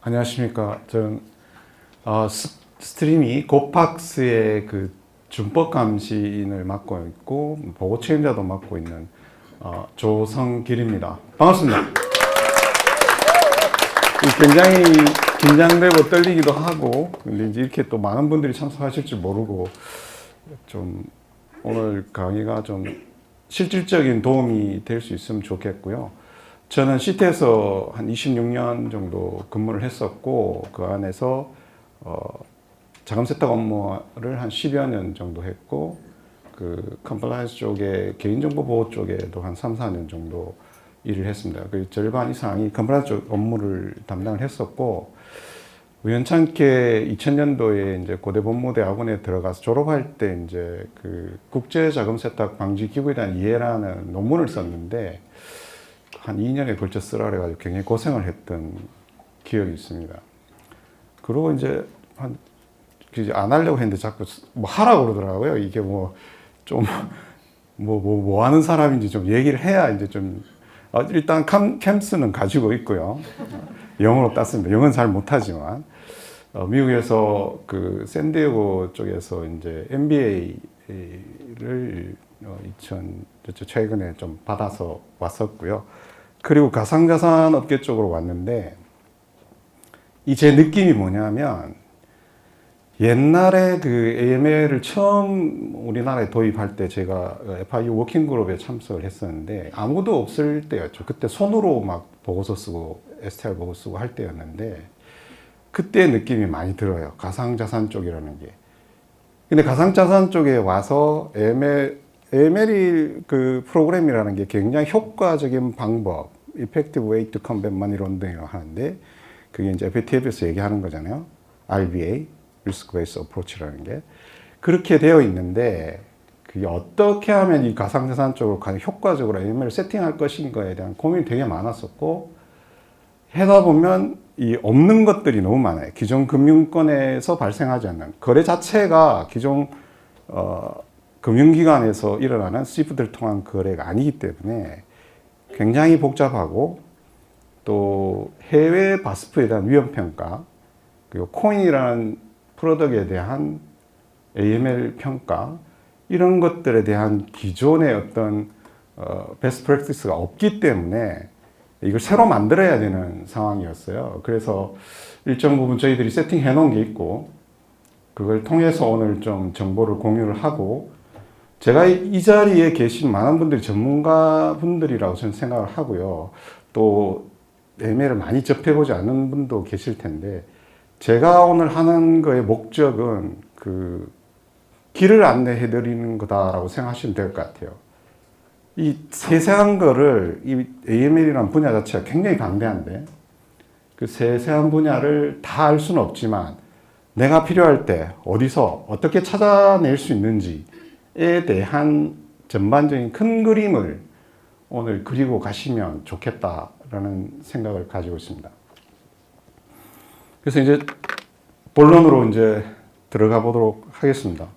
안녕하십니까. 저는 스트리미 고팍스의 그 준법 감시인을 맡고 있고 보고 책임자도 맡고 있는 조성길입니다. 반갑습니다. 굉장히 긴장되고 떨리기도 하고, 근데 이제 이렇게 또 많은 분들이 참석하실 줄 모르고 좀 오늘 강의가 좀 실질적인 도움이 될 수 있으면 좋겠고요. 저는 시트에서 한 26년 정도 근무를 했었고, 그 안에서 자금 세탁 업무를 한 10여 년 정도 했고, 그 컴플라이언스 쪽에 개인정보 보호 쪽에도 한 3, 4년 정도 일을 했습니다. 그 절반 이상이 컴플라이언스 쪽 업무를 담당을 했었고, 우연찮게 2000년도에 이제 고대법무대학원에 들어가서 졸업할 때 이제 그 국제자금세탁 방지 기구에 대한 이해라는 논문을 썼는데, 한 2년에 걸쳐 쓰라 그래가지고 굉장히 고생을 했던 기억이 있습니다. 그리고 이제 안 하려고 했는데 자꾸 뭐 하라고 그러더라고요. 이게 뭐 하는 사람인지 좀 얘기를 해야 이제 좀, 일단 캠스는 가지고 있고요. 영어로 땄습니다. 영어는 잘 못하지만. 미국에서 그 샌디에고 쪽에서 이제 MBA를 최근에 좀 받아서 왔었고요. 그리고 가상자산 업계 쪽으로 왔는데, 이 제 느낌이 뭐냐면, 옛날에 그 AML을 처음 우리나라에 도입할 때 제가 FIU 워킹그룹에 참석을 했었는데, 아무도 없을 때였죠. 그때 손으로 막 보고서 쓰고 STR 보고 쓰고 할 때였는데, 그때 느낌이 많이 들어요. 가상자산 쪽이라는 게. 근데 가상자산 쪽에 와서 AML이 그 프로그램이라는 게 굉장히 효과적인 방법, Effective Way to Combat Money Laundering이라고 하는데, 그게 이제 FATF에서 얘기하는 거잖아요. RBA, Risk Based Approach라는 게. 그렇게 되어 있는데, 그게 어떻게 하면 이 가상자산 쪽으로 가장 효과적으로 AML을 세팅할 것인가에 대한 고민이 되게 많았었고, 해다 보면 이 없는 것들이 너무 많아요. 기존 금융권에서 발생하지 않는 거래 자체가 기존 금융기관에서 일어나는 스위프트를 통한 거래가 아니기 때문에 굉장히 복잡하고, 또 해외 바스프에 대한 위험평가, 그리고 코인이라는 프로덕트에 대한 AML 평가, 이런 것들에 대한 기존의 어떤 베스트 프랙티스가 없기 때문에 이걸 새로 만들어야 되는 상황이었어요. 그래서 일정 부분 저희들이 세팅해 놓은 게 있고, 그걸 통해서 오늘 좀 정보를 공유를 하고, 제가 이 자리에 계신 많은 분들이 전문가 분들이라고 저는 생각을 하고요. 또 AML을 많이 접해보지 않은 분도 계실 텐데, 제가 오늘 하는 거의 목적은 그 길을 안내해 드리는 거다라고 생각하시면 될 것 같아요. 이 세세한 거를, 이 AML이라는 분야 자체가 굉장히 방대한데, 그 세세한 분야를 다 알 수는 없지만, 내가 필요할 때 어디서 어떻게 찾아낼 수 있는지에 대한 전반적인 큰 그림을 오늘 그리고 가시면 좋겠다라는 생각을 가지고 있습니다. 그래서 이제 본론으로 이제 들어가 보도록 하겠습니다.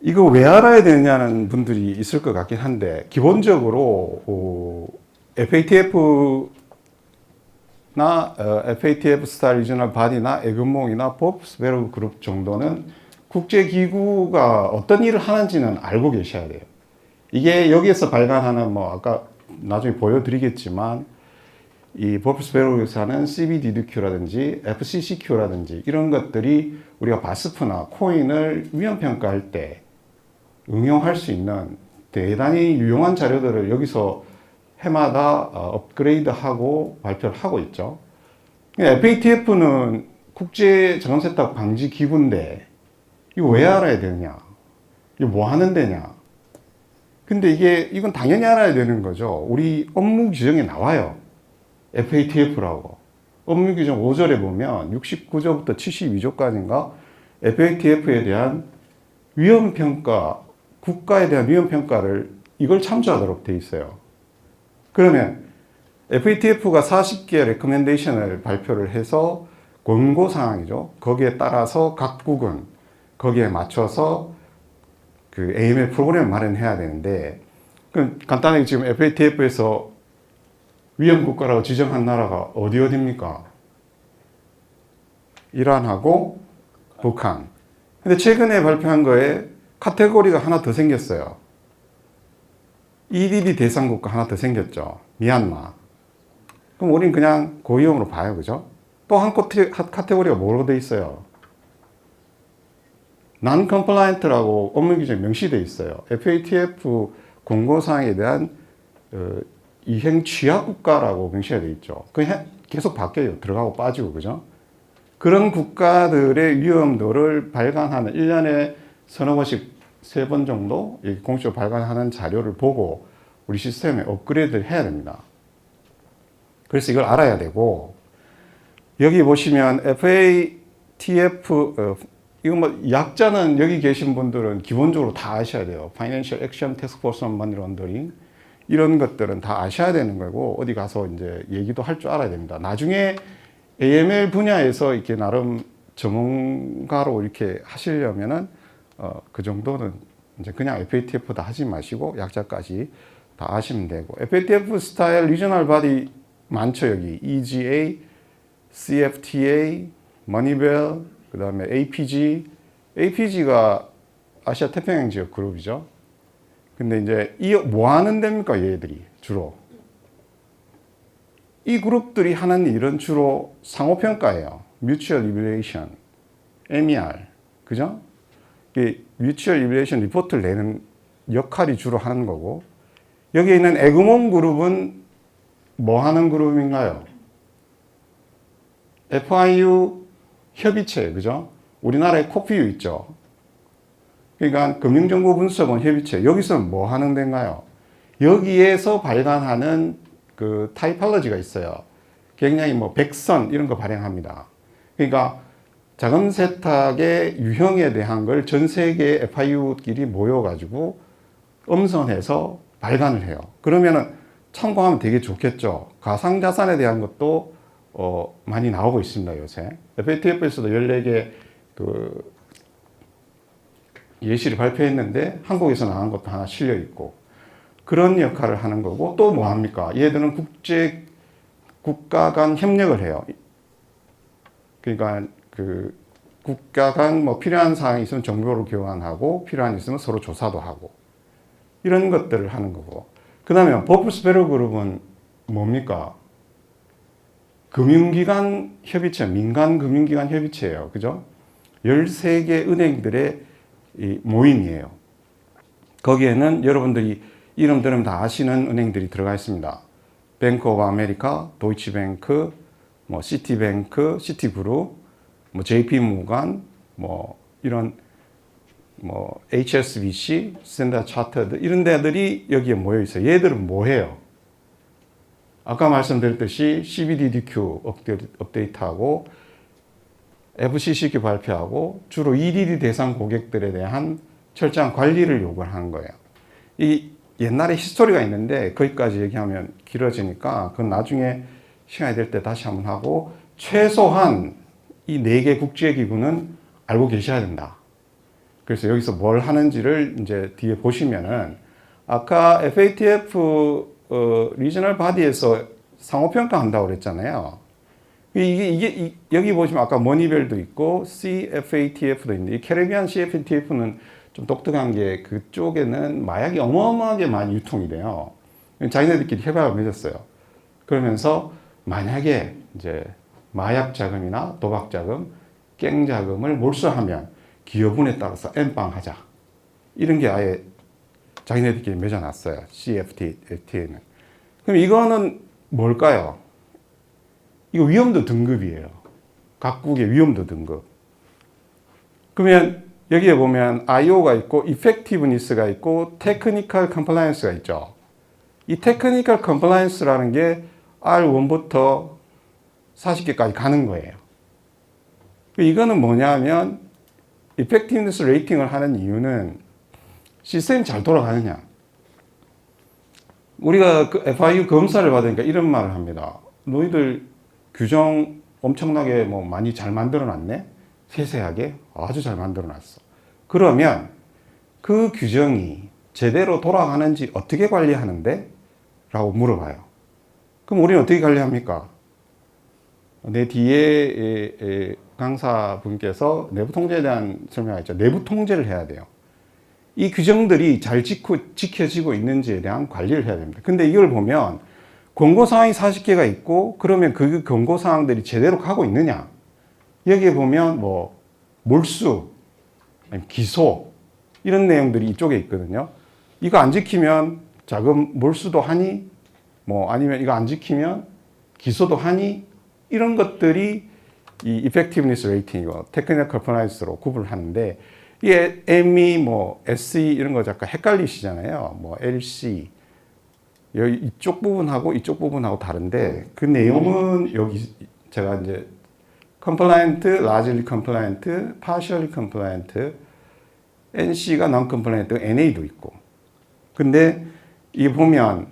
이거 왜 알아야 되느냐는 분들이 있을 것 같긴 한데, 기본적으로 FATF나 FATF 스타일 리저널 바디나 에그몽이나 포브스 베로 그룹 정도는 국제기구가 어떤 일을 하는지는 알고 계셔야 돼요. 이게 여기에서 발간하는 아까 나중에 보여드리겠지만, 이 포브스 베로에서 하는 CBDQ라든지 FCCQ라든지 이런 것들이 우리가 바스프나 코인을 위험평가할 때 응용할 수 있는 대단히 유용한 자료들을 여기서 해마다 업그레이드하고 발표를 하고 있죠. FATF는 국제자금세탁 방지 기구인데, 이거 왜 알아야 되느냐? 이거 뭐 하는 데냐? 근데 이건 당연히 알아야 되는 거죠. 우리 업무 규정에 나와요. FATF라고. 업무 규정 5절에 보면 69조부터 72조까지인가 FATF에 대한 위험평가, 국가에 대한 위험평가를 이걸 참조하도록 돼 있어요. 그러면 FATF가 40개 레커멘데이션을 발표를 해서 권고사항이죠. 거기에 따라서 각국은 거기에 맞춰서 그 AML 프로그램을 마련해야 되는데, 간단하게 지금 FATF에서 위험 국가라고 지정한 나라가 어디입니까? 이란하고 북한. 근데 최근에 발표한 거에 카테고리가 하나 더 생겼어요. EDD 대상 국가 하나 더 생겼죠. 미얀마. 그럼 우린 그냥 고위험으로 봐요. 그죠? 또 한 카테고리가 뭐로 돼 있어요? Non-compliant라고 업무 규정에 명시되어 있어요. FATF 공고사항에 대한 이행 취약 국가라고 명시가 되어 있죠. 그냥 계속 바뀌어요. 들어가고 빠지고, 그죠? 그런 국가들의 위험도를 발간하는 1년에 서너 번씩 3번 정도 공식적으로 발간하는 자료를 보고 우리 시스템에 업그레이드를 해야 됩니다. 그래서 이걸 알아야 되고, 여기 보시면 FATF, 이거 뭐 약자는 여기 계신 분들은 기본적으로 다 아셔야 돼요. Financial Action Task Force on Money Laundering. 이런 것들은 다 아셔야 되는 거고, 어디 가서 이제 얘기도 할 줄 알아야 됩니다. 나중에 AML 분야에서 이렇게 나름 전문가로 이렇게 하시려면은, 그 정도는 이제 그냥 FATF 다 하지 마시고, 약자까지 다 아시면 되고. FATF 스타일 리저널 바디 많죠, 여기. EGA, CFTA, 머니벨, 그 다음에 APG. APG가 아시아 태평양 지역 그룹이죠. 근데 이제 이 뭐 하는 데입니까, 얘들이 주로? 이 그룹들이 하는 일은 주로 상호평가예요. Mutual Evaluation, MER, 그죠? 이 Mutual Evaluation 리포트를 내는 역할이 주로 하는 거고, 여기 있는 에그몬 그룹은 뭐 하는 그룹인가요? FIU 협의체, 그죠? 우리나라에 코피유 있죠? 그러니까 금융정보분석원 협의체, 여기서는 뭐 하는 데인가요? 여기에서 발간하는 그 타이팔러지가 있어요. 굉장히 뭐 백선 이런 거 발행합니다. 그러니까 자금 세탁의 유형에 대한 걸 전 세계 FIU끼리 모여가지고 엄선해서 발간을 해요. 그러면은 참고하면 되게 좋겠죠. 가상자산에 대한 것도 많이 나오고 있습니다, 요새. FATF에서도 14개 그 예시를 발표했는데 한국에서 나온 것도 하나 실려 있고, 그런 역할을 하는 거고, 또 뭐 합니까? 얘들은 국가 간 협력을 해요. 그러니까 그 국가 간 뭐 필요한 사항이 있으면 정보를 교환하고, 필요한 게 있으면 서로 조사도 하고, 이런 것들을 하는 거고. 그 다음에 버프스베러 그룹은 뭡니까? 금융기관 협의체, 민간 금융기관 협의체예요. 그죠? 13개 은행들의 이 모임이에요. 거기에는 여러분들이 이름 들으면 다 아시는 은행들이 들어가 있습니다. 뱅크 오브 아메리카, 도이치뱅크, 뭐 시티뱅크, 시티그룹, 뭐 JP 모간, 뭐 이런 뭐 HSBC, 스탠다드 차터드 이런 데들이 여기에 모여 있어요. 얘들은 뭐 해요? 아까 말씀드렸듯이 CBDDQ 업데이트하고 FCCQ 발표하고 주로 EDD 대상 고객들에 대한 철저한 관리를 요구하는 거예요. 이 옛날에 히스토리가 있는데 거기까지 얘기하면 길어지니까 그건 나중에 시간이 될 때 다시 한번 하고, 최소한 이 4개 국제기구는 알고 계셔야 된다. 그래서 여기서 뭘 하는지를 이제 뒤에 보시면은, 아까 FATF 리저널 바디에서 상호평가 한다고 그랬잖아요. 이게 여기 보시면 아까 머니벨도 있고 CFATF도 있는데, 이 캐리비안 CFATF는 좀 독특한 게 그쪽에는 마약이 어마어마하게 많이 유통이 돼요. 자기네들끼리 협약을 맺었어요. 그러면서 만약에 이제 마약 자금이나 도박 자금, 깽 자금을 몰수하면 기여분에 따라서 엠빵하자. 이런 게 아예 자기네들끼리 맺어놨어요. CFTA는. 그럼 이거는 뭘까요? 이거 위험도 등급이에요. 각국의 위험도 등급. 그러면 여기에 보면 IO가 있고 Effectiveness가 있고 Technical Compliance가 있죠. 이 Technical Compliance라는 게 R1부터 40개까지 가는 거예요. 이거는 뭐냐면 Effectiveness 레이팅을 하는 이유는 시스템이 잘 돌아가느냐. 우리가 그 FIU 검사를 받으니까 이런 말을 합니다. 너희들 규정 엄청나게 뭐 많이 잘 만들어 놨네? 세세하게 아주 잘 만들어 놨어. 그러면 그 규정이 제대로 돌아가는지 어떻게 관리하는데? 라고 물어봐요. 그럼 우리는 어떻게 관리합니까? 내 뒤에 강사분께서 내부 통제에 대한 설명하셨죠. 내부 통제를 해야 돼요. 이 규정들이 잘 지켜지고 있는지에 대한 관리를 해야 됩니다. 근데 이걸 보면 권고사항이 40개가 있고 그러면 그 권고사항들이 제대로 가고 있느냐? 여기에 보면 뭐 몰수, 기소 이런 내용들이 이쪽에 있거든요. 이거 안 지키면 자금 몰수도 하니 뭐 아니면 이거 안 지키면 기소도 하니 이런 것들이 이 effectiveness rating이고 technical compliance로 구분을 하는데 이게 ME, 뭐 SE 이런 거 잠깐 헷갈리시잖아요. 뭐 LC 여기 이쪽 부분하고 이쪽 부분하고 다른데 그 내용은 여기 제가 이제 compliant, largely compliant, partially compliant, NC가 non-compliant, NA도 있고. 근데 이 보면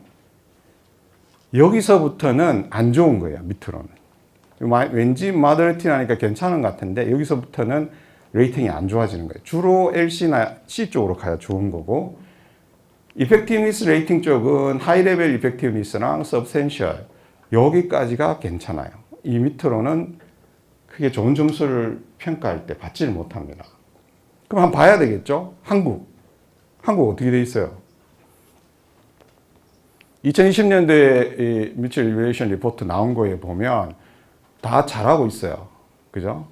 여기서부터는 안 좋은 거예요. 밑으로는. 왠지 moderatine하니까 괜찮은 것 같은데 여기서부터는 레이팅이 안 좋아지는 거예요. 주로 LC나 C 쪽으로 가야 좋은 거고 effectiveness 레이팅 쪽은 high level effectiveness랑 substantial 여기까지가 괜찮아요. 이 밑으로는 크게 좋은 점수를 평가할 때 받지를 못합니다. 그럼 한번 봐야 되겠죠? 한국 어떻게 돼 있어요? 2020년도에 뮤추얼 이밸루에이션 리포트 나온 거에 보면 다 잘하고 있어요. 그죠?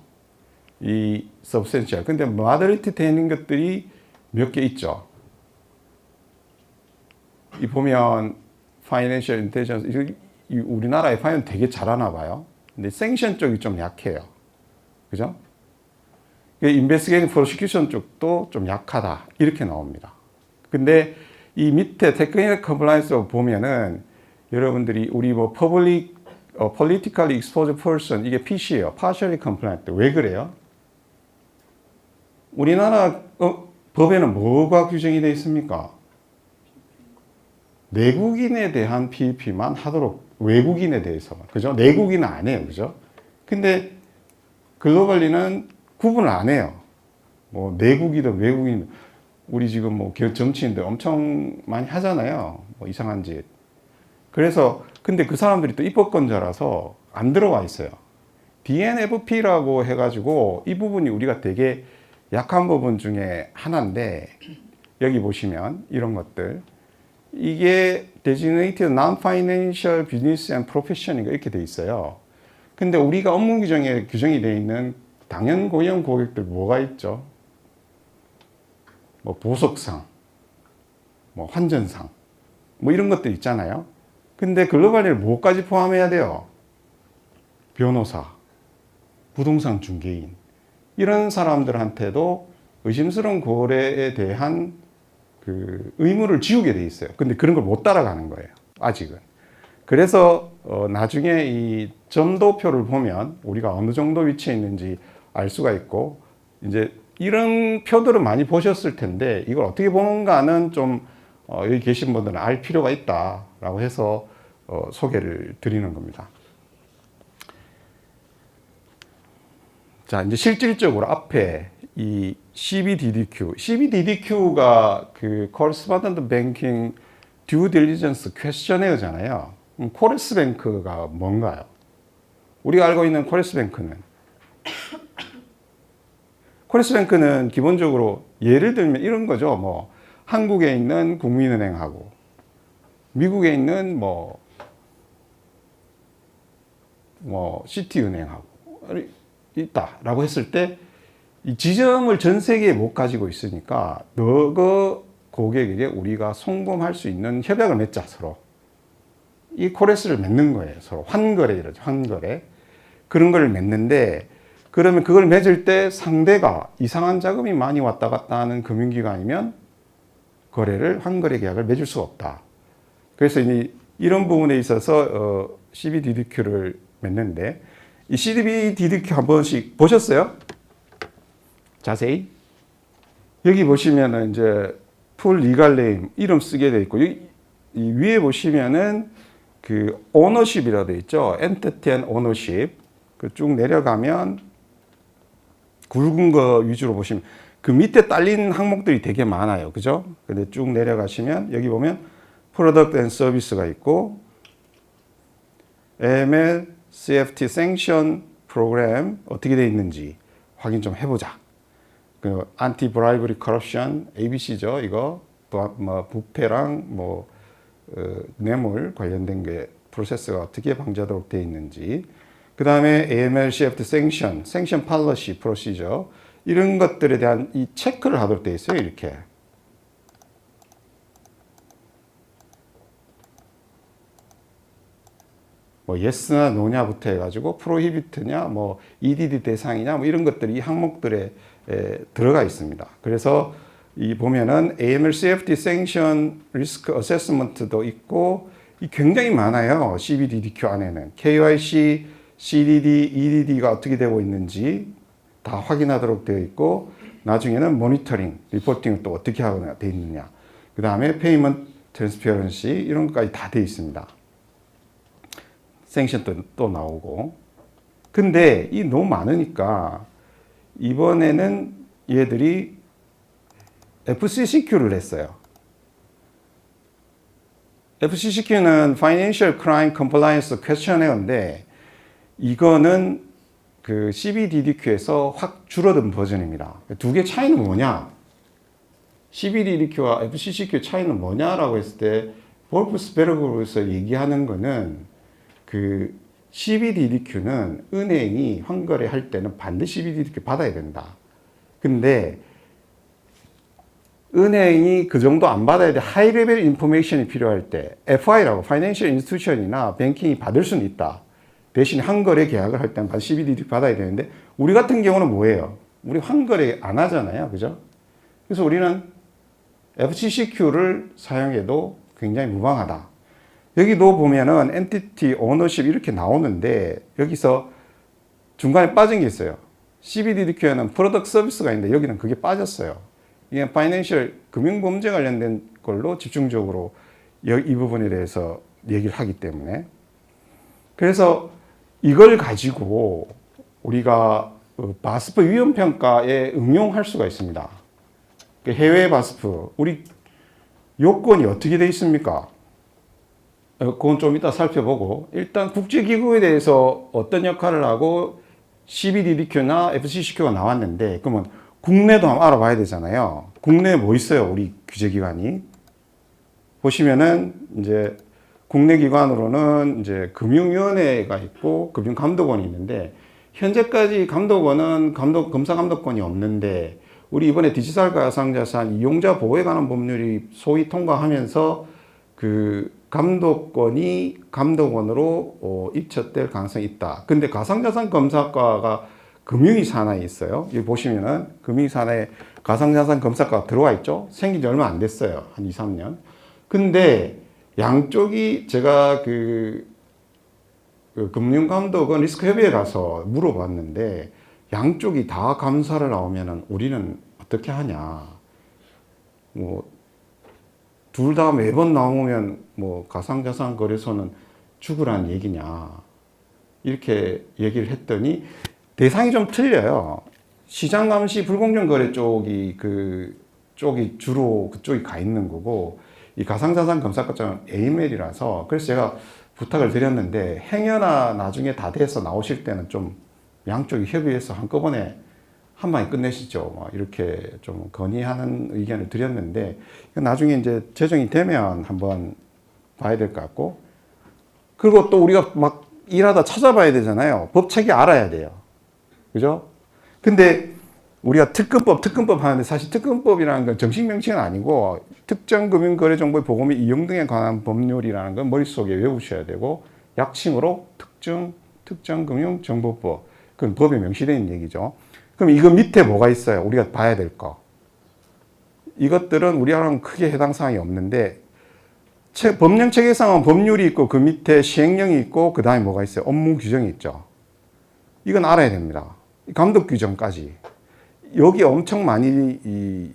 이 substantial. 근데 moderate 되는 것들이 몇 개 있죠. 이 보면 financial intelligence 우리나라에 파이는 되게 잘하나 봐요. 근데 sanction 쪽이 좀 약해요. 그죠? investigating prosecution 쪽도 좀 약하다. 이렇게 나옵니다. 근데 이 밑에 technical compliance 보면은 여러분들이 우리 뭐 politically exposed person 이게 PC예요. partially compliant. 왜 그래요? 우리나라 법에는 뭐가 규정이 되어 있습니까? 내국인에 대한 PEP만 하도록 외국인에 대해서만. 그죠? 내국인은 안 해요. 그죠? 근데 글로벌리는 구분을 안 해요. 뭐 내국이든 외국인 우리 지금 뭐 정치인들 엄청 많이 하잖아요. 뭐 이상한 짓. 그래서 근데 그 사람들이 또 입법권자라서 안 들어와 있어요. DNFP라고 해가지고 이 부분이 우리가 되게 약한 부분 중에 하나인데 여기 보시면 이런 것들 이게 designated non-financial business and profession인가 이렇게 돼 있어요. 근데 우리가 업무 규정에 규정이 되어 있는 당연 고용 고객들 뭐가 있죠? 뭐 보석상, 뭐 환전상, 뭐 이런 것들 있잖아요. 근데 글로벌리를 뭐까지 포함해야 돼요? 변호사, 부동산 중개인 이런 사람들한테도 의심스러운 거래에 대한 그 의무를 지우게 돼 있어요. 근데 그런 걸 못 따라가는 거예요. 아직은. 그래서 나중에 이 점도표를 보면 우리가 어느 정도 위치에 있는지 알 수가 있고 이제 이런 표들은 많이 보셨을 텐데 이걸 어떻게 보는가는 좀 여기 계신 분들은 알 필요가 있다라고 해서 소개를 드리는 겁니다. 자, 이제 실질적으로 앞에 이 CBDDQ가 그 Correspondent Banking Due Diligence Questionnaires,잖아요. 코레스뱅크가 뭔가요? 우리가 알고 있는 코레스뱅크는 기본적으로 예를 들면 이런 거죠. 뭐 한국에 있는 국민은행하고 미국에 있는 뭐 시티은행하고 있다라고 했을 때 이 지점을 전 세계에 못 가지고 있으니까 너그 고객에게 우리가 송금할 수 있는 협약을 맺자 서로. 이 코레스를 맺는 거예요. 서로 환거래 이러죠. 환거래. 그런 걸 맺는데 그러면 그걸 맺을 때 상대가 이상한 자금이 많이 왔다 갔다 하는 금융기관이면 환거래 계약을 맺을 수가 없다. 그래서 이런 부분에 있어서 CBDDQ를 맺는데 이 CBDDQ 한 번씩 보셨어요? 자세히? 여기 보시면은 이제 풀 리갈 네임 이름 쓰게 돼 있고 이 위에 보시면은 그 오너십이라고 돼 있죠. 엔티티 앤 오너십. 그 쭉 내려가면 굵은 거 위주로 보시면 그 밑에 딸린 항목들이 되게 많아요. 그죠? 근데 쭉 내려가시면 여기 보면 프로덕트 앤 서비스가 있고 AML, CFT sanction 프로그램 어떻게 돼 있는지 확인 좀 해보자. 그 안티 브라이버리 커럽션 ABC죠. 이거 뭐 부패랑 뭐 뇌물 관련된 게 프로세스가 어떻게 방지하도록 돼 있는지. 그 다음에 AML, CFT sanction policy procedure 이런 것들에 대한 이 체크를 하도록 돼 있어요. 이렇게. 뭐 yes나 no냐부터 해가지고 prohibit냐, 뭐 EDD 대상이냐, 뭐 이런 것들이 이 항목들에 들어가 있습니다. 그래서 이 보면은 AML, CFT sanction risk assessment도 있고 이 굉장히 많아요. CBDDQ 안에는 KYC, CDD, EDD가 어떻게 되고 있는지 다 확인하도록 되어 있고 나중에는 모니터링, 리포팅을 또 어떻게 하거나 되어 있느냐. 그 다음에 페이먼트 트랜스페어런시 이런 것까지 다 되어 있습니다. 생션도 또 나오고. 근데 이 너무 많으니까 이번에는 얘들이 FCCQ를 냈어요. FCCQ는 Financial Crime Compliance Questionnaire인데 이거는 그 CBDDQ에서 확 줄어든 버전입니다. 두 개 차이는 뭐냐? CBDDQ와 FCCQ 차이는 뭐냐라고 했을 때 볼프스베르그에서 얘기하는 거는 그 CBDDQ는 은행이 환거래 할 때는 반드시 CBDDQ 받아야 된다. 근데 은행이 그 정도 안 받아야 돼. 하이 레벨 인포메이션이 필요할 때 FI라고 파이낸셜 인스티튜션이나 뱅킹이 받을 수는 있다. 대신 환거래 계약을 할 때는 반드시 CBDDQ 받아야 되는데 우리 같은 경우는 뭐예요? 우리 환거래 안 하잖아요. 그죠? 그래서 우리는 FCCQ를 사용해도 굉장히 무방하다. 여기도 보면은 엔티티 오너십 이렇게 나오는데 여기서 중간에 빠진 게 있어요. CBDQ에는 프로덕트 서비스가 있는데 여기는 그게 빠졌어요. 이게 파이낸셜 금융범죄 관련된 걸로 집중적으로 이 부분에 대해서 얘기를 하기 때문에 그래서 이걸 가지고 우리가 바스프 위험평가에 응용할 수가 있습니다. 해외 바스프 우리 요건이 어떻게 돼 있습니까? 그건 좀 이따 살펴보고 일단 국제기구에 대해서 어떤 역할을 하고 CBDQ나 FCCQ가 나왔는데 그러면 국내도 한번 알아봐야 되잖아요. 국내에 뭐 있어요? 우리 규제기관이 보시면은 이제 국내 기관으로는 이제 금융위원회가 있고 금융감독원이 있는데 현재까지 감독원은 검사 감독권이 없는데 우리 이번에 디지털 가상자산 이용자 보호에 관한 법률이 소위 통과하면서 그 감독권이 감독원으로 입찰될 가능성이 있다. 근데 가상자산 검사과가 금융위 산하에 있어요. 여기 보시면은 금융위 산하에 가상자산 검사과가 들어와 있죠. 생긴 지 얼마 안 됐어요. 한 2, 3년. 근데 양쪽이 제가 그 금융감독원 리스크협의회 가서 물어봤는데 양쪽이 다 감사를 나오면은 우리는 어떻게 하냐. 뭐 둘 다 매번 나오면 뭐 가상자산 거래소는 죽으라는 얘기냐 이렇게 얘기를 했더니 대상이 좀 틀려요. 시장감시 불공정 거래 쪽이 쪽이 주로 그쪽이 가 있는 거고 이 가상자산 검사과는 AML이라서 그래서 제가 부탁을 드렸는데 행여나 나중에 다 돼서 나오실 때는 좀 양쪽이 협의해서 한꺼번에 한 방에 끝내시죠. 이렇게 좀 건의하는 의견을 드렸는데 나중에 이제 제정이 되면 한번 봐야 될 것 같고 그리고 또 우리가 막 일하다 찾아봐야 되잖아요. 법책이 알아야 돼요. 그죠? 근데 우리가 특검법 하는데 사실 특검법이라는 건 정식 명칭은 아니고 특정금융거래정보의 보호 및 이용 등에 관한 법률이라는 건 머릿속에 외우셔야 되고 약칭으로 특정금융정보법 그건 법에 명시되어 있는 얘기죠. 그럼 이거 밑에 뭐가 있어요? 우리가 봐야 될 거. 이것들은 우리하고는 크게 해당 사항이 없는데 법령 체계상은 법률이 있고 그 밑에 시행령이 있고 그 다음에 뭐가 있어요? 업무 규정이 있죠. 이건 알아야 됩니다. 감독 규정까지. 여기 엄청 많이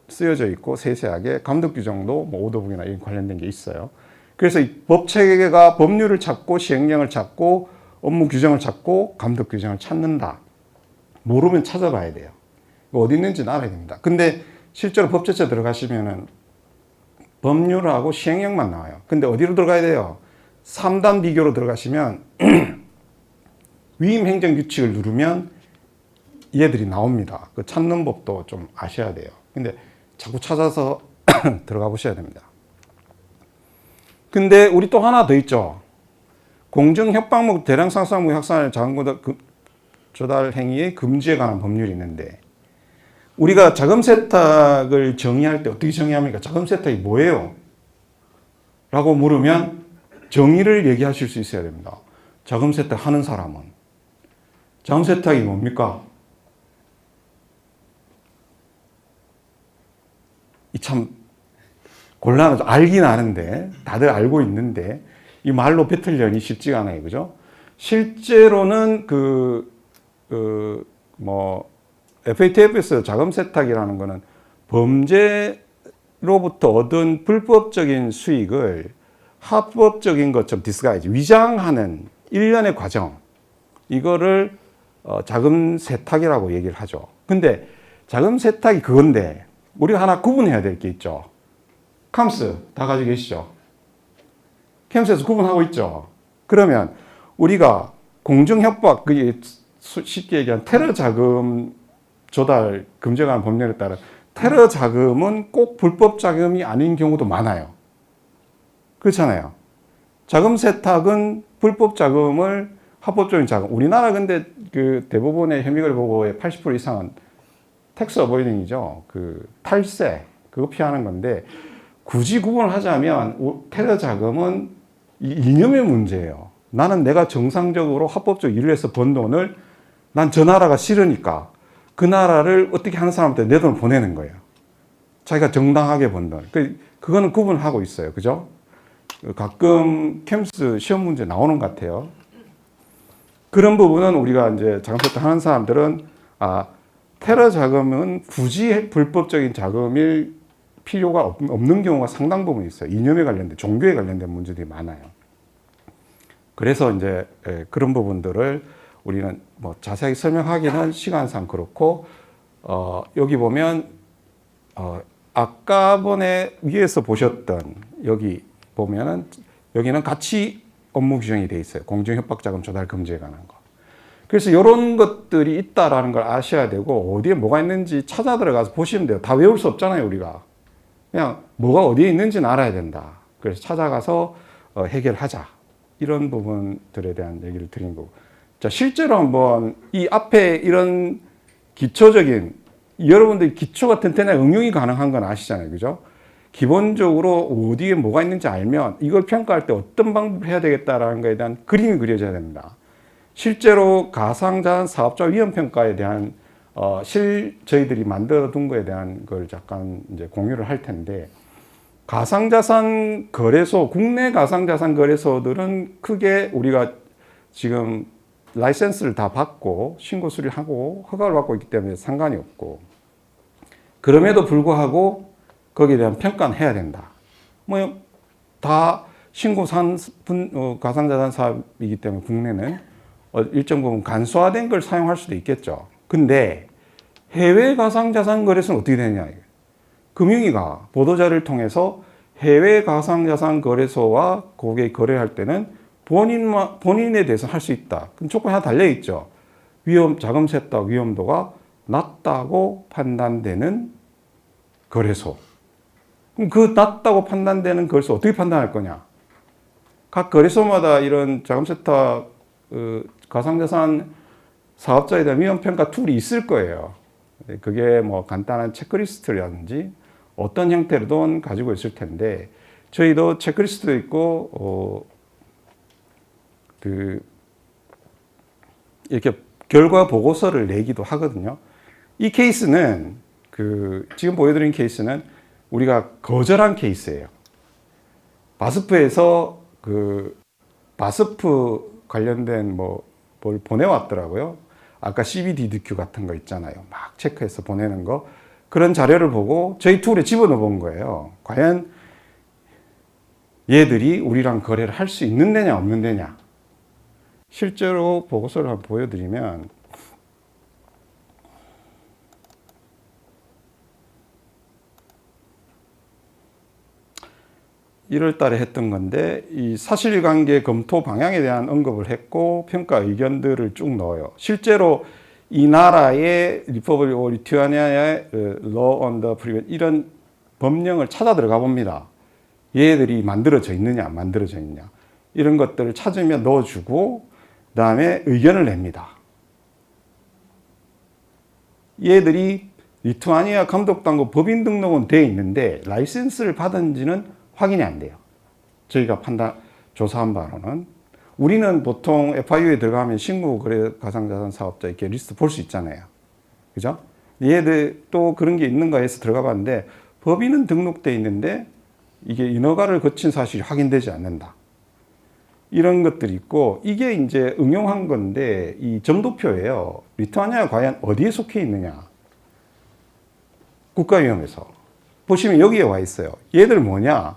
쓰여져 있고 세세하게 감독 규정도 뭐 오더북이나 이런 관련된 게 있어요. 그래서 이 법 체계가 법률을 찾고 시행령을 찾고 업무 규정을 찾고 감독 규정을 찾는다. 모르면 찾아봐야 돼요. 어디 있는지는 알아야 됩니다. 근데 실제로 법제처 들어가시면은 법률하고 시행령만 나와요. 근데 어디로 들어가야 돼요? 3단 비교로 들어가시면 위임 행정 규칙을 누르면 얘들이 나옵니다. 그 찾는 법도 좀 아셔야 돼요. 근데 자꾸 찾아서 들어가 보셔야 됩니다. 근데 우리 또 하나 더 있죠. 공정협박목 대량 상상무 확산을 자금 조달 행위의 금지에 관한 법률이 있는데, 우리가 자금 세탁을 정의할 때 어떻게 정의합니까? 자금 세탁이 뭐예요? 라고 물으면 정의를 얘기하실 수 있어야 됩니다. 자금 세탁하는 사람은. 자금 세탁이 뭡니까? 이 참 곤란하죠. 알긴 아는데, 다들 알고 있는데, 이 말로 뱉으려니 쉽지가 않아요. 그죠? 실제로는 FATF에서 자금 세탁이라는 거는 범죄로부터 얻은 불법적인 수익을 합법적인 것처럼 디스가이즈, 위장하는 일련의 과정, 이거를 자금 세탁이라고 얘기를 하죠. 근데 자금 세탁이 그건데 우리가 하나 구분해야 될 게 있죠. 캄스 다 가지고 계시죠? 캠스에서 구분하고 있죠. 그러면 우리가 공정협박, 그게 쉽게 얘기한 테러 자금 조달 금지에 관한 법률에 따라 테러 자금은 꼭 불법 자금이 아닌 경우도 많아요. 그렇잖아요. 자금 세탁은 불법 자금을 합법적인 자금. 우리나라 근데 그 대부분의 혐의를 보고의 80% 이상은 텍스 어보이딩이죠. 그 탈세, 그거 피하는 건데, 굳이 구분을 하자면 테러 자금은 이념의 문제예요. 나는 내가 정상적으로 합법적 일을 해서 번 돈을 난 저 나라가 싫으니까 그 나라를 어떻게 하는 사람한테 내 돈을 보내는 거예요. 자기가 정당하게 번 돈. 그거는 구분하고 있어요. 그죠? 가끔 캠스 시험 문제 나오는 것 같아요. 그런 부분은 우리가 이제 자금 세탁 하는 사람들은, 테러 자금은 굳이 불법적인 자금일 필요가 없는 경우가 상당 부분 있어요. 이념에 관련된, 종교에 관련된 문제들이 많아요. 그래서 이제 그런 부분들을 우리는 뭐 자세하게 설명하기는 시간상 그렇고, 여기 보면 아까 번에 위에서 보셨던 여기 보면은 여기는 같이 업무 규정이 돼 있어요. 공정협박자금 조달 금지에 관한 거. 그래서 이런 것들이 있다라는 걸 아셔야 되고, 어디에 뭐가 있는지 찾아 들어가서 보시면 돼요. 다 외울 수 없잖아요, 우리가. 그냥 뭐가 어디에 있는지는 알아야 된다. 그래서 찾아가서 해결하자. 이런 부분들에 대한 얘기를 드린 거고. 자, 실제로 한번 이 앞에 이런 기초적인, 여러분들이 기초가 튼튼해 응용이 가능한 건 아시잖아요. 그죠? 기본적으로 어디에 뭐가 있는지 알면 이걸 평가할 때 어떤 방법을 해야 되겠다라는 것에 대한 그림이 그려져야 됩니다. 실제로 가상자산 사업자 위험 평가에 대한 저희들이 만들어 둔 거에 대한 걸 잠깐 이제 공유를 할 텐데, 가상자산 거래소, 국내 가상자산 거래소들은 크게 우리가 지금 라이센스를 다 받고 신고 수리하고 허가를 받고 있기 때문에 상관이 없고, 그럼에도 불구하고 거기에 대한 평가는 해야 된다. 뭐 다 신고산 가상자산 사업이기 때문에 국내는 일정 부분 간소화된 걸 사용할 수도 있겠죠. 근데 해외 가상자산 거래소는 어떻게 되느냐. 금융위가 보도자료를 통해서 해외 가상자산 거래소와 고객이 거래할 때는 본인에 대해서 할 수 있다. 그럼 조건이 하나 달려있죠. 자금 세탁 위험도가 낮다고 판단되는 거래소. 그럼 그 낮다고 판단되는 거래소 어떻게 판단할 거냐. 각 거래소마다 이런 자금 세탁 가상자산 사업자에 대한 위험평가 툴이 있을 거예요. 그게 뭐 간단한 체크리스트라든지 어떤 형태로든 가지고 있을 텐데, 저희도 체크리스트도 있고, 이렇게 결과 보고서를 내기도 하거든요. 이 케이스는, 지금 보여드린 케이스는 우리가 거절한 케이스예요. 바스프에서 바스프 관련된 뭘 보내왔더라고요. 아까 CBDQ 같은 거 있잖아요. 막 체크해서 보내는 거. 그런 자료를 보고 저희 툴에 집어넣어 본 거예요. 과연 얘들이 우리랑 거래를 할 수 있는 데냐 없는 데냐. 실제로 보고서를 한번 보여드리면, 1월 달에 했던 건데 이 사실관계 검토 방향에 대한 언급을 했고 평가 의견들을 쭉 넣어요. 실제로 이 나라의 리퍼블릭 오브 리투아니아의 Law on the Prevent 이런 법령을 찾아 들어가 봅니다. 얘들이 만들어져 있느냐 안 만들어져 있냐 이런 것들을 찾으면 넣어주고 그다음에 의견을 냅니다. 얘들이 리투아니아 감독당국 법인 등록은 돼 있는데 라이센스를 받은지는 확인이 안 돼요. 저희가 조사한 바로는 우리는 보통 FIU에 들어가면 신고 거래 가상자산 사업자 이렇게 리스트 볼 수 있잖아요. 그죠? 얘들 또 그런 게 있는가 해서 들어가 봤는데 법인은 등록돼 있는데 이게 인허가를 거친 사실이 확인되지 않는다. 이런 것들이 있고 이게 이제 응용한 건데 이 점도표예요. 리투아니아가 과연 어디에 속해 있느냐. 국가위험에서. 보시면 여기에 와 있어요. 얘들 뭐냐.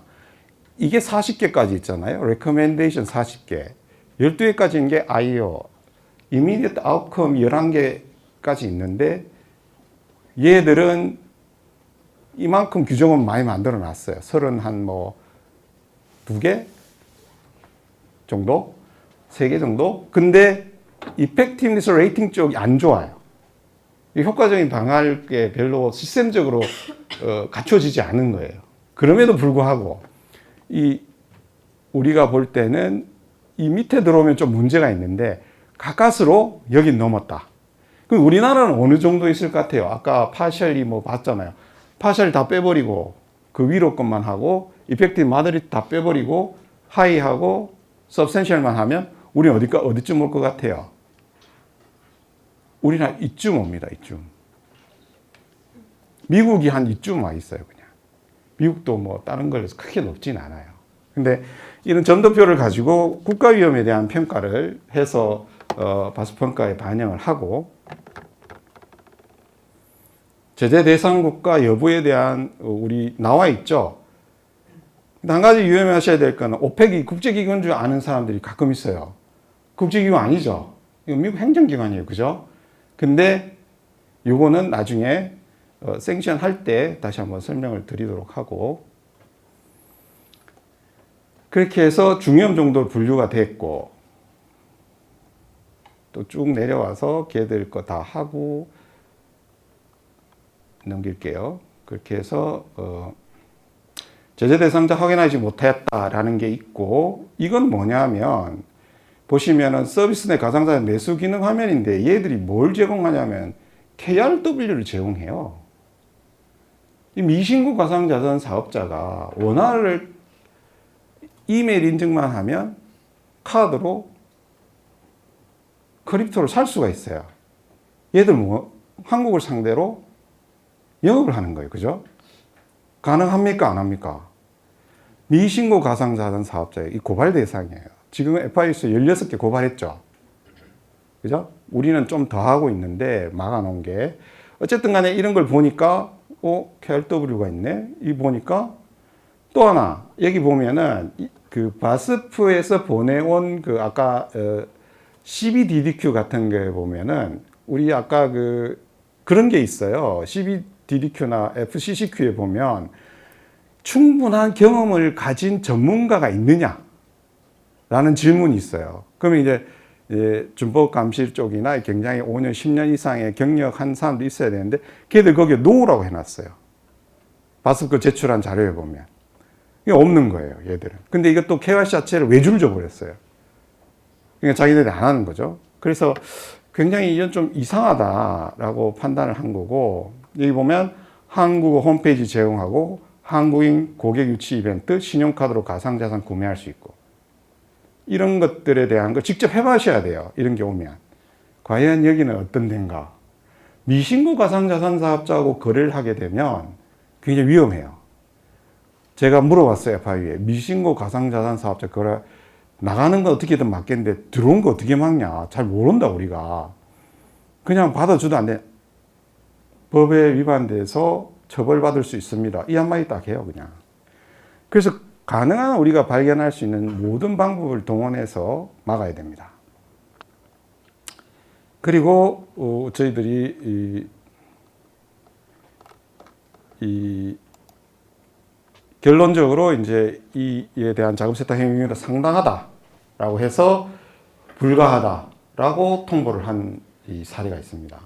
이게 40개까지 있잖아요. recommendation 40개. 12개까지인 게 IO. immediate outcome 11개까지 있는데 얘들은 이만큼 규정은 많이 만들어 놨어요. 2개 정도? 3개 정도? 근데 effectiveness rating 쪽이 안 좋아요. 효과적인 방어할 게 별로 시스템적으로 갖춰지지 않은 거예요. 그럼에도 불구하고 우리가 볼 때는 이 밑에 들어오면 좀 문제가 있는데 가까스로 여기 넘었다. 그럼 우리나라는 어느 정도 있을 것 같아요? 아까 파셜이 뭐 봤잖아요. 파셜 다 빼버리고 그 위로 것만 하고 이펙티브 마드리드 다 빼버리고 하이하고 서브센셜만 하면 우리는 어디쯤 올 것 같아요? 우리나라 이쯤 옵니다. 이쯤. 미국이 한 이쯤 와 있어요. 그냥. 미국도 뭐 다른 걸에서 크게 높진 않아요. 근데 이런 점도표를 가지고 국가위험에 대한 평가를 해서 바스 평가에 반영을 하고 제재 대상 국가 여부에 대한 우리 나와 있죠. 한 가지 유념하셔야 될 거는 오펙이 국제기관 줄 아는 사람들이 가끔 있어요. 국제기관 아니죠. 이거 미국 행정기관이에요. 그죠? 근데 요거는 나중에 생션 할 때 다시 한번 설명을 드리도록 하고 그렇게 해서 중요한 정도로 분류가 됐고 또 쭉 내려와서 걔들 거 다 하고 넘길게요. 그렇게 해서 제재 대상자 확인하지 못했다라는 게 있고 이건 뭐냐면 보시면은 서비스 내 가상자산 매수 기능 화면인데 얘들이 뭘 제공하냐면 KRW를 제공해요. 이 미신고 가상자산 사업자가 원화를 이메일 인증만 하면 카드로 크립토를 살 수가 있어요. 얘들 뭐 한국을 상대로 영업을 하는 거예요. 그죠? 가능합니까? 안 합니까? 미신고 가상자산 사업자의 이 고발 대상이에요. 지금 FIU에서 16개 고발했죠. 그죠? 우리는 좀 더 하고 있는데 막아놓은 게 어쨌든 간에 이런 걸 보니까 KRW가 있네. 이 보니까 또 하나 여기 보면은 그 바스프에서 보내온 그 아까 CBDDQ 같은 게 보면은 우리 아까 그런 게 있어요. CBDDQ나 FCCQ에 보면 충분한 경험을 가진 전문가가 있느냐? 라는 질문이 있어요. 그러면 이제 준법감시 쪽이나 굉장히 5년, 10년 이상의 경력한 사람도 있어야 되는데 걔들 거기에 노라고 해놨어요. 바스프 제출한 자료에 보면. 이게 없는 거예요, 얘들은. 근데 이것도 KYC 자체를 외주를 줘버렸어요. 그러니까 자기들이 안 하는 거죠. 그래서 굉장히 이건 좀 이상하다라고 판단을 한 거고 여기 보면 한국어 홈페이지 제공하고 한국인 고객 유치 이벤트, 신용카드로 가상자산 구매할 수 있고 이런 것들에 대한 걸 직접 해보셔야 돼요. 이런 게 오면. 과연 여기는 어떤 데인가? 미신고 가상자산 사업자하고 거래를 하게 되면 굉장히 위험해요. 제가 물어봤어요. FIU에. 미신고 가상자산 사업자 거래 나가는 건 어떻게든 막겠는데 들어온 거 어떻게 막냐. 잘 모른다 우리가. 그냥 받아줘도 안 돼. 법에 위반돼서 처벌받을 수 있습니다. 이 한마디 딱 해요. 그냥. 그래서 가능한 우리가 발견할 수 있는 모든 방법을 동원해서 막아야 됩니다. 그리고 저희들이 결론적으로 이제 이에 대한 자금 세탁 행위가 상당하다라고 해서 불가하다라고 통보를 한 이 사례가 있습니다.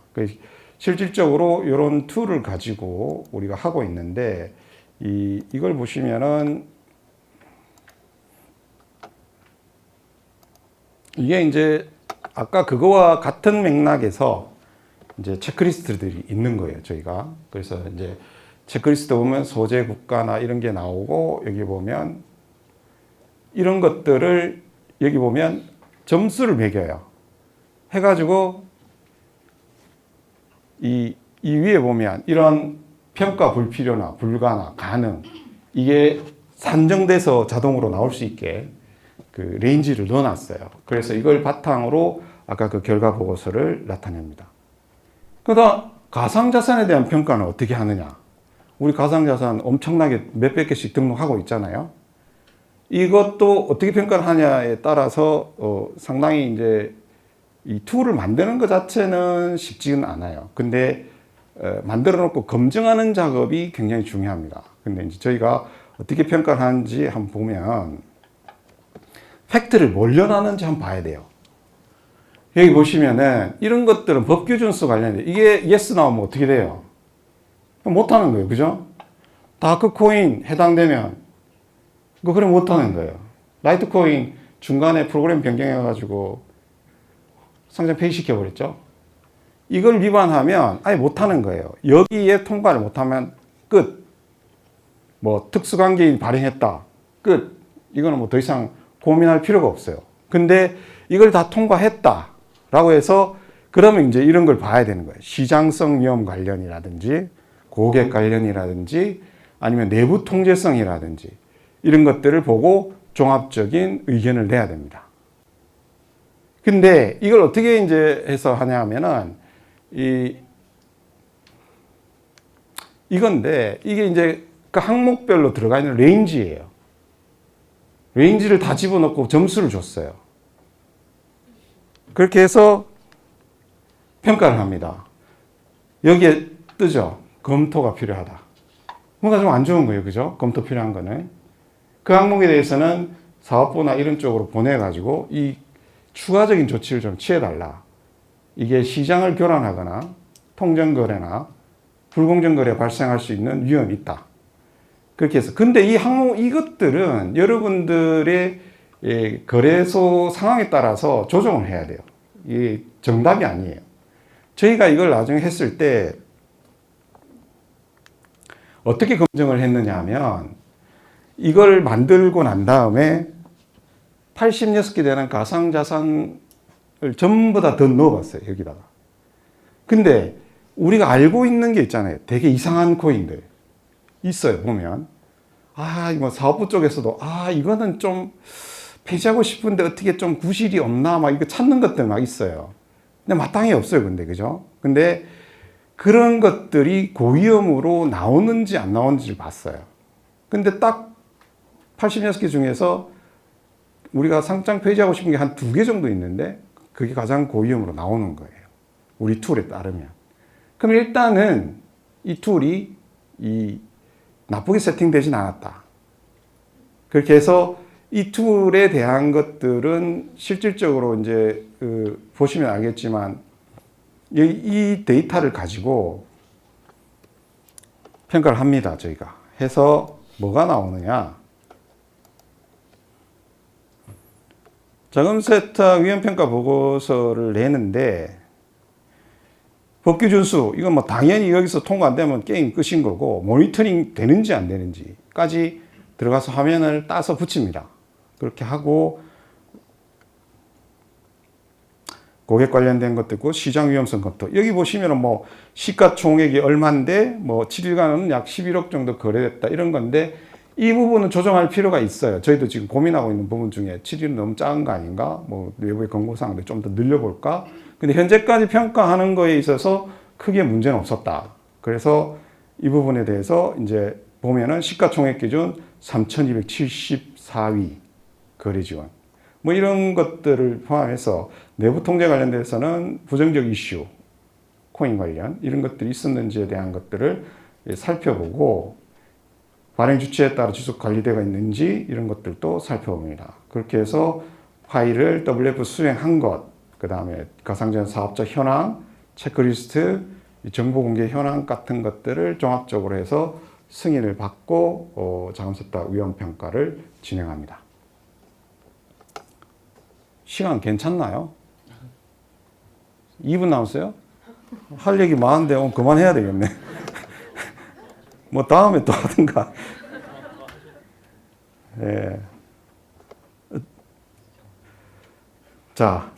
실질적으로 이런 툴을 가지고 우리가 하고 있는데 이걸 보시면은 이게 이제 아까 그거와 같은 맥락에서 이제 체크리스트들이 있는 거예요, 저희가. 그래서 이제 체크리스트 보면 소재 국가나 이런 게 나오고 여기 보면 이런 것들을 여기 보면 점수를 매겨요. 해가지고 이 위에 보면 이런 평가 불필요나 불가나 가능 이게 산정돼서 자동으로 나올 수 있게 그 레인지를 넣어놨어요. 그래서 이걸 바탕으로 아까 그 결과 보고서를 나타냅니다. 그러다 가상자산에 대한 평가는 어떻게 하느냐? 우리 가상자산 엄청나게 몇백 개씩 등록하고 있잖아요. 이것도 어떻게 평가를 하냐에 따라서 상당히 이제 이 툴을 만드는 것 자체는 쉽지는 않아요. 근데 만들어 놓고 검증하는 작업이 굉장히 중요합니다. 근데 이제 저희가 어떻게 평가를 하는지 한번 보면 팩트를 뭘 연하는지 한번 봐야 돼요. 여기 보시면은 이런 것들은 법규준수 관련돼. 이게 yes 나오면 어떻게 돼요? 못하는 거예요. 그죠? 다크코인 해당되면 그거 그래 못하는 거예요. 라이트코인 중간에 프로그램 변경해가지고 상장 폐기시켜버렸죠. 이걸 위반하면 아예 못하는 거예요. 여기에 통과를 못하면 끝. 뭐 특수관계인 발행했다. 끝. 이거는 뭐 더 이상 고민할 필요가 없어요. 근데 이걸 다 통과했다. 라고 해서 그러면 이제 이런 걸 봐야 되는 거예요. 시장성 위험 관련이라든지 고객 관련이라든지 아니면 내부 통제성이라든지 이런 것들을 보고 종합적인 의견을 내야 됩니다. 근데 이걸 어떻게 이제 해서 하냐 하면은 이건데 이게 이제 그 항목별로 들어가 있는 레인지예요. 레인지를 다 집어넣고 점수를 줬어요. 그렇게 해서 평가를 합니다. 여기에 뜨죠. 검토가 필요하다. 뭔가 좀 안 좋은 거예요. 그죠? 검토 필요한 거는. 그 항목에 대해서는 사업부나 이런 쪽으로 보내가지고 이 추가적인 조치를 좀 취해달라. 이게 시장을 교란하거나 통정거래나 불공정거래 발생할 수 있는 위험이 있다. 그렇게 해서. 근데 이 항목, 이것들은 여러분들의 거래소 상황에 따라서 조정을 해야 돼요. 이게 정답이 아니에요. 저희가 이걸 나중에 했을 때 어떻게 검증을 했느냐 하면 이걸 만들고 난 다음에 86개 되는 가상자산을 전부 다 더 넣어봤어요. 여기다가. 근데 우리가 알고 있는 게 있잖아요. 되게 이상한 코인들 있어요. 보면 뭐 사업부 쪽에서도 이거는 좀 폐지하고 싶은데 어떻게 좀 구실이 없나 막 이거 찾는 것들 막 있어요. 근데 마땅히 없어요. 근데 그죠? 근데 그런 것들이 고위험으로 나오는지 안 나오는지를 봤어요. 근데 딱 86개 중에서 우리가 상장 폐지하고 싶은 게 한 2개 정도 있는데 그게 가장 고위험으로 나오는 거예요. 우리 툴에 따르면. 그럼 일단은 이 툴이 나쁘게 세팅되진 않았다. 그렇게 해서 이 툴에 대한 것들은 실질적으로 이제 보시면 알겠지만 이 데이터를 가지고 평가를 합니다. 저희가. 해서 뭐가 나오느냐. 자금세탁 위험평가 보고서를 내는데 법규 준수 이건 뭐 당연히 여기서 통과 안 되면 게임 끝인 거고 모니터링 되는지 안 되는지까지 들어가서 화면을 따서 붙입니다. 그렇게 하고 고객 관련된 것도 있고 시장 위험성 검토. 여기 보시면은 뭐 시가총액이 얼마인데 뭐 7일간은 약 11억 정도 거래됐다 이런 건데 이 부분은 조정할 필요가 있어요. 저희도 지금 고민하고 있는 부분 중에 7일은 너무 작은 거 아닌가? 뭐 외부의 권고사항들 좀 더 늘려볼까? 근데 현재까지 평가하는 거에 있어서 크게 문제는 없었다. 그래서 이 부분에 대해서 이제 보면은 시가총액 기준 3,274위 거래 지원. 뭐 이런 것들을 포함해서 내부 통제 관련돼서는 부정적 이슈, 코인 관련 이런 것들이 있었는지에 대한 것들을 살펴보고 발행 주체에 따라 지속 관리되어 있는지 이런 것들도 살펴봅니다. 그렇게 해서 파일을 WF 수행한 것, 그 다음에 가상자산 사업자 현황, 체크리스트, 정보 공개 현황 같은 것들을 종합적으로 해서 승인을 받고 자금세탁 위험 평가를 진행합니다. 시간 괜찮나요? 2분 남았어요? 할 얘기 많은데 오늘 그만해야 되겠네. 뭐 다음에 또 하든가. 예. 자,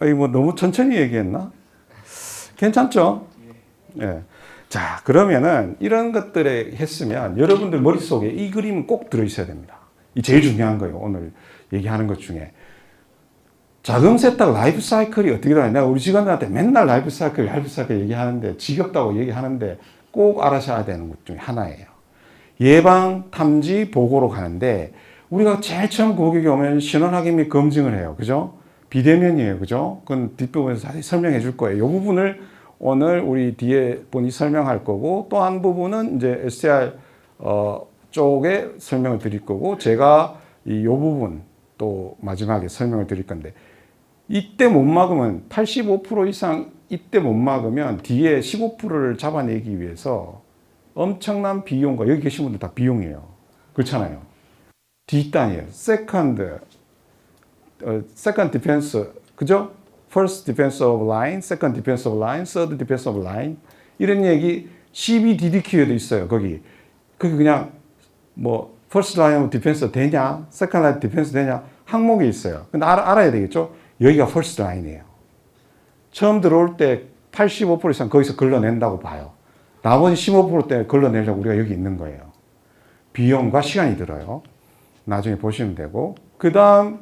뭐 너무 천천히 얘기했나? 괜찮죠? 예. 자, 그러면은 이런 것들에 했으면 여러분들 머릿속에 이 그림은 꼭 들어있어야 됩니다. 이 제일 중요한 거예요. 오늘 얘기하는 것 중에. 자금 세탁 라이프 사이클이 어떻게 되나? 내가 우리 직원들한테 맨날 라이프 사이클 얘기하는데 지겹다고 얘기하는데 꼭 알아셔야 되는 것 중에 하나예요. 예방, 탐지, 보고로 가는데 우리가 제일 처음 고객이 오면 신원 확인 및 검증을 해요. 그죠? 비대면이에요. 그죠? 그건 뒷부분에서 자세히 설명해 줄 거예요. 이 부분을 오늘 우리 뒤에 분이 설명할 거고 또 한 부분은 이제 STR 쪽에 설명을 드릴 거고 제가 이 부분 또 마지막에 설명을 드릴 건데 이때 못 막으면 85% 이상 이때 못 막으면 뒤에 15%를 잡아내기 위해서 엄청난 비용과 여기 계신 분들 다 비용이에요. 그렇잖아요. 뒷단이에요. 세컨드 디펜스, 그죠? First defense of line, second defense of line, third defense of line 이런 얘기 CBDDQ에도 있어요. 거기 그냥 뭐 first line of defense 되냐, second line of defense 되냐 항목이 있어요. 근데 알아야 되겠죠? 여기가 first line이에요. 처음 들어올 때 85% 이상 거기서 걸러낸다고 봐요. 나머지 15% 걸러내려고 우리가 여기 있는 거예요. 비용과 시간이 들어요. 나중에 보시면 되고. 그 다음,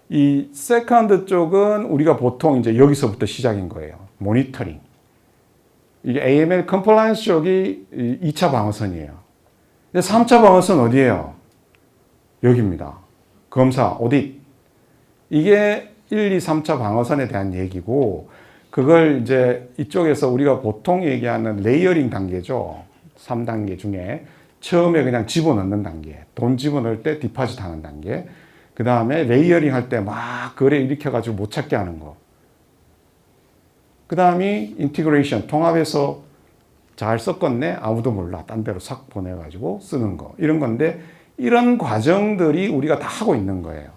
이 세컨드 쪽은 우리가 보통 이제 여기서부터 시작인 거예요. 모니터링. 이게 AML 컴플라이언스 쪽이 2차 방어선이에요. 3차 방어선 어디예요? 여기입니다. 검사, 오딧. 이게 1, 2, 3차 방어선에 대한 얘기고, 그걸 이제 이쪽에서 우리가 보통 얘기하는 레이어링 단계죠. 3단계 중에. 처음에 그냥 집어넣는 단계. 돈 집어넣을 때 디파짓 하는 단계. 그 다음에 레이어링 할 때 막 거래 일으켜가지고 못 찾게 하는 거. 그 다음이 인티그레이션. 통합해서 잘 섞었네? 아무도 몰라. 딴 데로 싹 보내가지고 쓰는 거. 이런 건데, 이런 과정들이 우리가 다 하고 있는 거예요.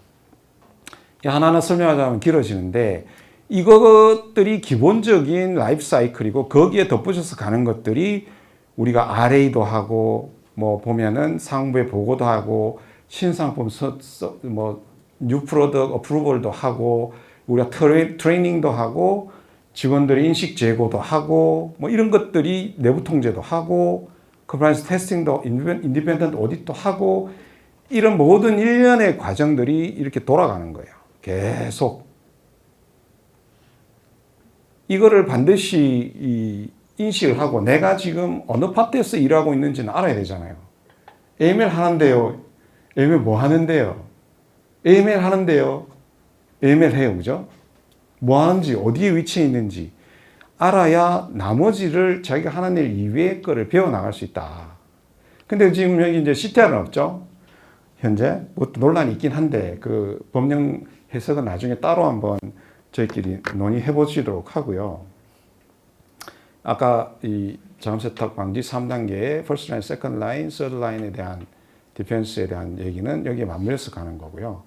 하나하나 설명하자면 길어지는데, 이것들이 기본적인 라이프 사이클이고, 거기에 덧붙여서 가는 것들이 우리가 RA도 하고, 뭐 보면은 상부에 보고도 하고, 신상품 뉴 프로덕트 어프루벌도 하고, 우리가 트레이닝도 하고, 직원들의 인식 제고도 하고, 뭐 이런 것들이 내부 통제도 하고, 컴플라이언스 테스팅도 인디펜던트 오디트도 하고, 이런 모든 일련의 과정들이 이렇게 돌아가는 거예요. 계속. 이거를 반드시 인식을 하고 내가 지금 어느 파트에서 일하고 있는지는 알아야 되잖아요. AML 하는데요. AML 뭐 하는데요? AML 하는데요. AML 해요. 그죠? 뭐 하는지, 어디에 위치해 있는지 알아야 나머지를 자기가 하는 일 이외의 거를 배워나갈 수 있다. 근데 지금 여기 이제 CTR은 없죠? 현재? 뭐 논란이 있긴 한데, 그 법령 해석은 나중에 따로 한번 저희끼리 논의해 보시도록 하고요. 아까 이 자금세탁 방지 3단계의 first line, second line, third line에 대한 디펜스에 대한 얘기는 여기에 맞물려서 가는 거고요.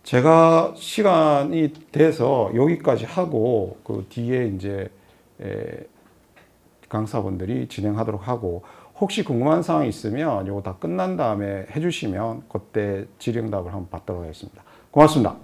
제가 시간이 돼서 여기까지 하고 그 뒤에 이제 강사분들이 진행하도록 하고 혹시 궁금한 사항이 있으면 이거 다 끝난 다음에 해주시면 그때 질의응답을 한번 받도록 하겠습니다. 고맙습니다.